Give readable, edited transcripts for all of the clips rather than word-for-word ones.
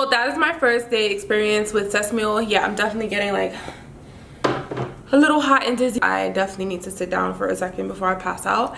So that is my first day experience with sesame oil. Yeah, I'm definitely getting like a little hot and dizzy. I definitely need to sit down for a second before I pass out.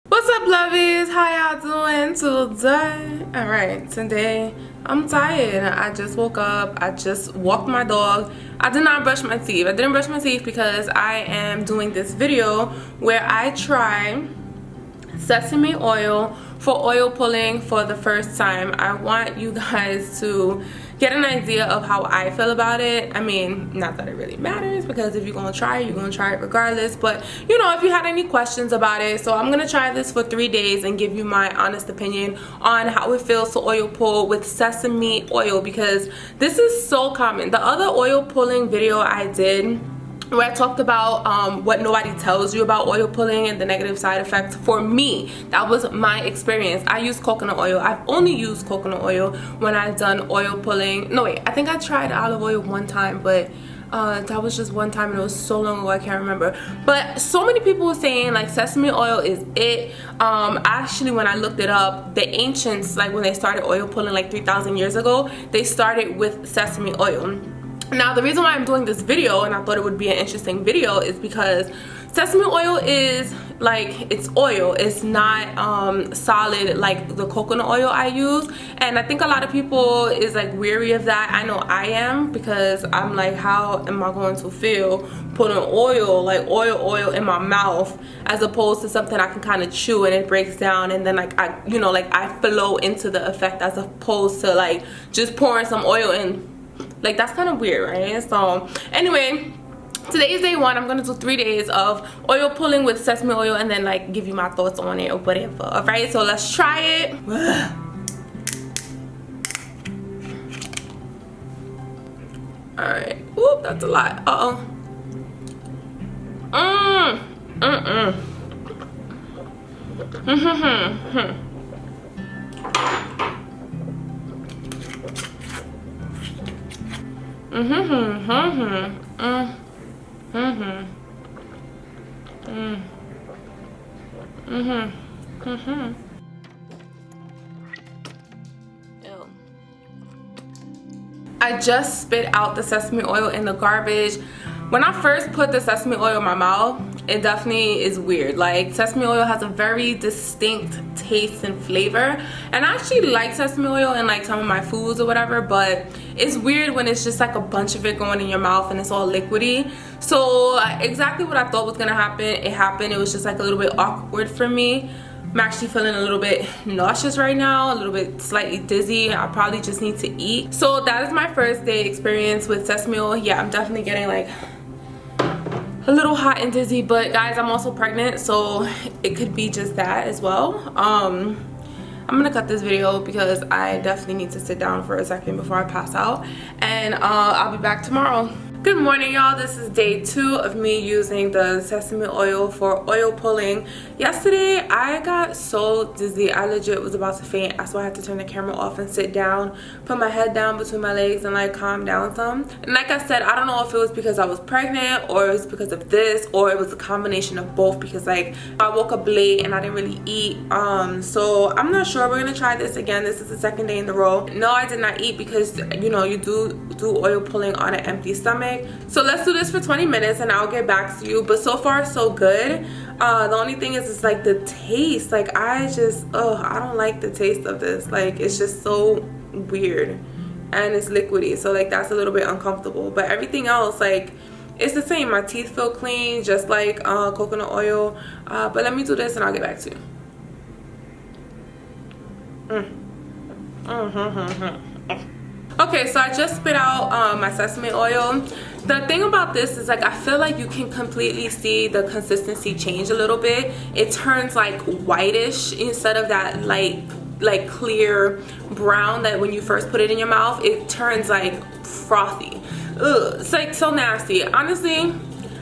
What's up, lovies? How y'all doing today? All right, today I'm tired. I just woke up. I just walked my dog. I did not brush my teeth. I didn't brush my teeth because I am doing this video where I try sesame oil for oil pulling for the first time. I want you guys to get an idea of how I feel about it. I mean, not that it really matters, because if you're gonna try it, you're gonna try it regardless, but you know, if you had any questions about it. So I'm gonna try this for 3 days and give you my honest opinion on how it feels to oil pull with sesame oil, because this is so common. The other oil pulling video I did, where I talked about what nobody tells you about oil pulling and the negative side effects, for me, that was my experience. I use coconut oil. I've only used coconut oil when I've done oil pulling. No, wait, I think I tried olive oil one time, but that was just one time and it was so long ago I can't remember. But so many people were saying like sesame oil is it. Actually, when I looked it up, the ancients, like when they started oil pulling like 3,000 years ago, they started with sesame oil. Now, the reason why I'm doing this video, and I thought it would be an interesting video, is because sesame oil is like, it's oil. It's not solid like the coconut oil I use. And I think a lot of people is like weary of that. I know I am, because I'm like, how am I going to feel putting oil, like oil in my mouth, as opposed to something I can kind of chew and it breaks down, and then like I, you know, like I flow into the effect, as opposed to like just pouring some oil in. Like, that's kind of weird, right? So anyway, today is day 1. I'm gonna do 3 days of oil pulling with sesame oil and then like give you my thoughts on it or whatever. All right, so let's try it. All right. Oop, that's a lot. Uh-oh. I just spit out the sesame oil in the garbage. When I first put the sesame oil in my mouth, it definitely is weird. Like, sesame oil has a very distinct taste and flavor, and I actually like sesame oil in like some of my foods or whatever, but it's weird when it's just like a bunch of it going in your mouth and it's all liquidy. So exactly what I thought was gonna happen, it happened. It was just like a little bit awkward for me. I'm actually feeling a little bit nauseous right now, a little bit slightly dizzy. I probably just need to eat. So that is my first day experience with sesame oil. Yeah, I'm definitely getting like a little hot and dizzy, but guys, I'm also pregnant, so it could be just that as well. I'm gonna cut this video because I definitely need to sit down for a second before I pass out, and I'll be back tomorrow. Good morning, y'all. This is day 2 of me using the sesame oil for oil pulling. Yesterday I got so dizzy, I legit was about to faint. That's why I had to turn the camera off and sit down, put my head down between my legs, and like calm down some. And like I said, I don't know if it was because I was pregnant or it was because of this, or it was a combination of both, because like I woke up late and I didn't really eat. So I'm not sure. We're gonna try this again. This is the 2nd day in a row. No, I did not eat, because you know, you do oil pulling on an empty stomach. So let's do this for 20 minutes and I'll get back to you. But so far so good. The only thing is, it's like the taste. Like, I just, I don't like the taste of this. Like, it's just so weird, and it's liquidy, so like that's a little bit uncomfortable. But everything else, like, it's the same. My teeth feel clean, just like coconut oil. But let me do this and I'll get back to you. Okay, so I just spit out my sesame oil. The thing about this is, like, I feel like you can completely see the consistency change a little bit. It turns like whitish instead of that light, like clear brown that when you first put it in your mouth, it turns like frothy. Ugh, it's like so nasty. Honestly,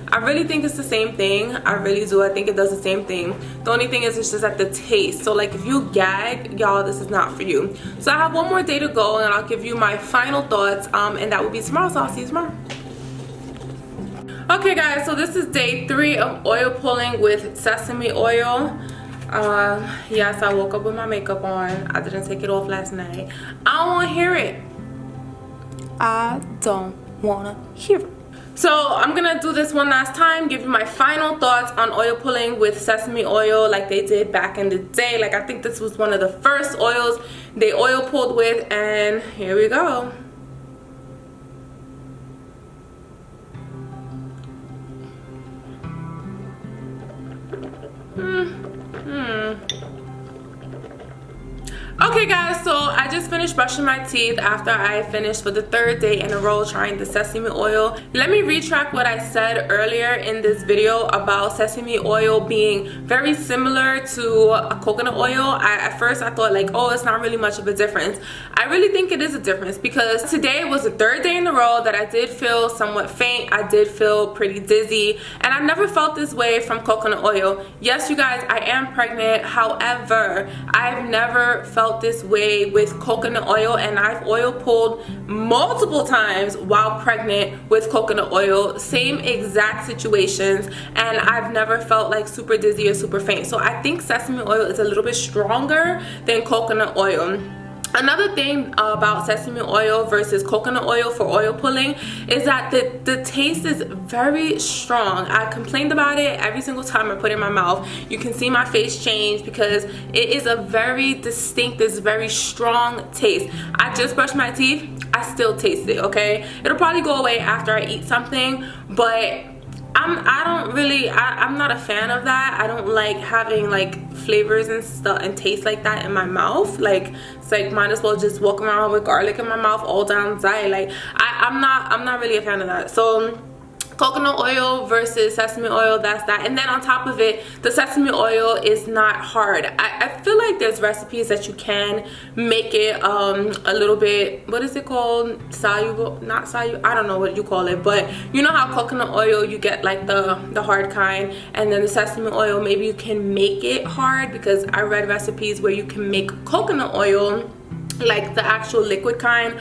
I really think it's the same thing. I really do. I think it does the same thing. The only thing is it's just at the taste. So like if you gag, y'all, this is not for you. So I have one more day to go and I'll give you my final thoughts, and that will be tomorrow. So I'll see you tomorrow. Okay guys, so this is day 3 of oil pulling with sesame oil. Yes, I woke up with my makeup on. I didn't take it off last night. I don't want to hear it. I don't want to hear it. So I'm gonna do this one last time, give you my final thoughts on oil pulling with sesame oil like they did back in the day. Like I think this was one of the first oils they oil pulled with, and here we go. Okay guys, so I just finished brushing my teeth after I finished for the 3rd day in a row trying the sesame oil. Let me retract what I said earlier in this video about sesame oil being very similar to a coconut oil. At first I thought like, oh, it's not really much of a difference. I really think it is a difference because today was the 3rd day in a row that I did feel somewhat faint. I did feel pretty dizzy, and I've never felt this way from coconut oil. Yes, you guys, I am pregnant. However, I've never felt this way with coconut oil, and I've oil pulled multiple times while pregnant with coconut oil, same exact situations, and I've never felt like super dizzy or super faint. So I think sesame oil is a little bit stronger than coconut oil. Another thing about sesame oil versus coconut oil for oil pulling is that the taste is very strong. I complained about it every single time I put it in my mouth. You can see my face change because it is a very distinct, this very strong taste. I just brushed my teeth, I still taste it, okay? It'll probably go away after I eat something, but I'm not a fan of that. I don't like having like flavors and stuff and taste like that in my mouth. Like it's like might as well just walk around with garlic in my mouth all down day. Like I'm not really a fan of that. So coconut oil versus sesame oil, that's that. And then on top of it, the sesame oil is not hard. I feel like there's recipes that you can make it a little bit, what is it called, soluble, not soluble, I don't know what you call it, but you know how coconut oil you get like the hard kind, and then the sesame oil maybe you can make it hard, because I read recipes where you can make coconut oil like the actual liquid kind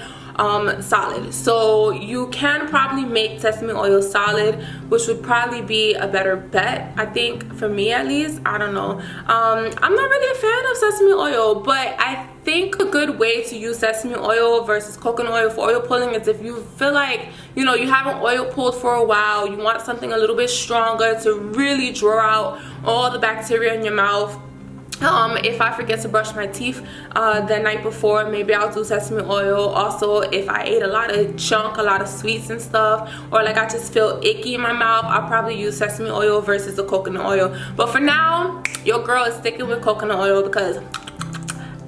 solid. So you can probably make sesame oil solid, which would probably be a better bet, I think, for me at least. I don't know. I'm not really a fan of sesame oil, but I think a good way to use sesame oil versus coconut oil for oil pulling is if you feel like, you know, you haven't oil pulled for a while, you want something a little bit stronger to really draw out all the bacteria in your mouth. If I forget to brush my teeth the night before, maybe I'll do sesame oil. Also, if I ate a lot of junk, a lot of sweets and stuff, or like I just feel icky in my mouth, I'll probably use sesame oil versus the coconut oil. But for now, your girl is sticking with coconut oil because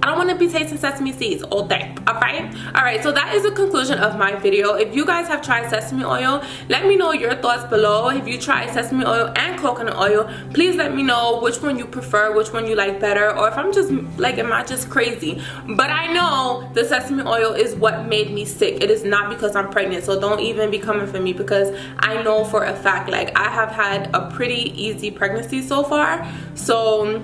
I don't want to be tasting sesame seeds all day. Alright, so that is the conclusion of my video. If you guys have tried sesame oil, let me know your thoughts below. If you tried sesame oil and coconut oil, please let me know which one you prefer, which one you like better, or if I'm just like, am I just crazy? But I know the sesame oil is what made me sick. It is not because I'm pregnant, so don't even be coming for me, because I know for a fact, like, I have had a pretty easy pregnancy so far. So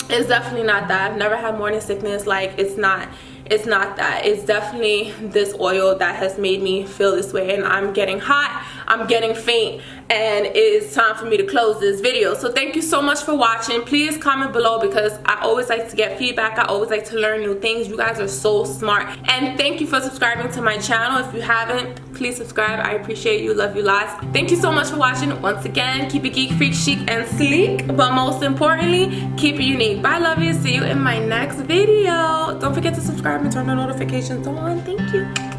it's definitely not that. I've never had morning sickness. Like, it's not that. It's definitely this oil that has made me feel this way, and I'm getting hot, I'm getting faint, and it is time for me to close this video. So thank you so much for watching. Please comment below, because I always like to get feedback. I always like to learn new things. You guys are so smart. And thank you for subscribing to my channel. If you haven't, please subscribe. I appreciate you. Love you lots. Thank you so much for watching. Once again, keep it geek, freak, chic, and sleek, but most importantly, keep it unique. Bye, love you. See you in my next video. Don't forget to subscribe and turn the notifications on. Thank you.